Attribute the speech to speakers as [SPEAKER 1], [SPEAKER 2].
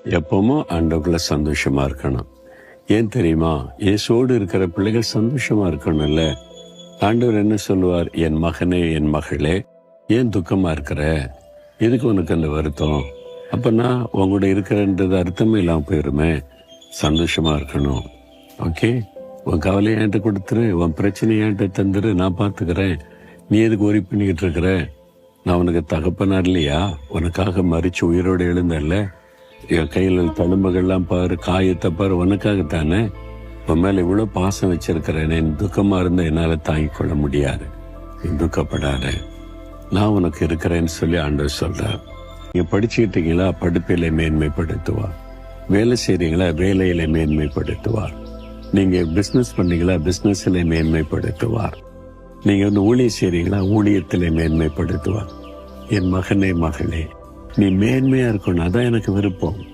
[SPEAKER 1] எப்பவுமே ஆண்டவர்களை சந்தோஷமா இருக்கணும். ஏன் தெரியுமா? இயேசுவோடு இருக்கிற பிள்ளைகள் சந்தோஷமா இருக்கணும்ல. ஆண்டவர் என்ன சொல்லுவார்? என் மகனே, என் மகளே, ஏன் துக்கமா இருக்கிற? எதுக்கு உனக்கு அந்த வருத்தம்? அப்பனா உங்களோட இருக்கிறன்றது அர்த்தமே இல்லாம போயிருமே. சந்தோஷமா இருக்கணும். ஓகே, உன் கவலையை என்கிட்ட கொடுத்துரு, உன் பிரச்சனையை என்கிட்ட தந்துரு, நான் பார்த்துக்கிறேன். நீ எதுக்கு ஒரி பண்ணிக்கிட்டு இருக்கிற? நான் உனக்கு தகப்பனா இல்லையா? உனக்காக மறிச்சு உயிரோடு எழுந்தல்ல. என் கையில் தழும்புகள்லாம் பாரு, காயத்தை பாரு, உனக்காகத்தானே. உன் மேல இவ்வளவு பாசம் வச்சிருக்கிறேன். என் துக்கமா இருந்தா என்னால தாங்கிக் கொள்ள முடியாது. நீ துக்கப்படாத, நான் உனக்கு இருக்கிறேன்னு சொல்லி ஆண்டவர் சொல்றார். நீங்க படிச்சுக்கிட்டீங்களா? படிப்பில மேன்மைப்படுத்துவார். வேலை செய்றீங்களா? வேலையில மேன்மைப்படுத்துவார். நீங்க பிசினஸ் பண்ணீங்களா? பிசினஸ்ல மேன்மைப்படுத்துவார். நீங்க ஊழியம் செய்றீங்களா? ஊழியத்திலே மேன்மைப்படுத்துவார். என் மகனே, மகளே, நீ மேன்மையா இருக்கணும். அதான் எனக்கு விருப்பம்.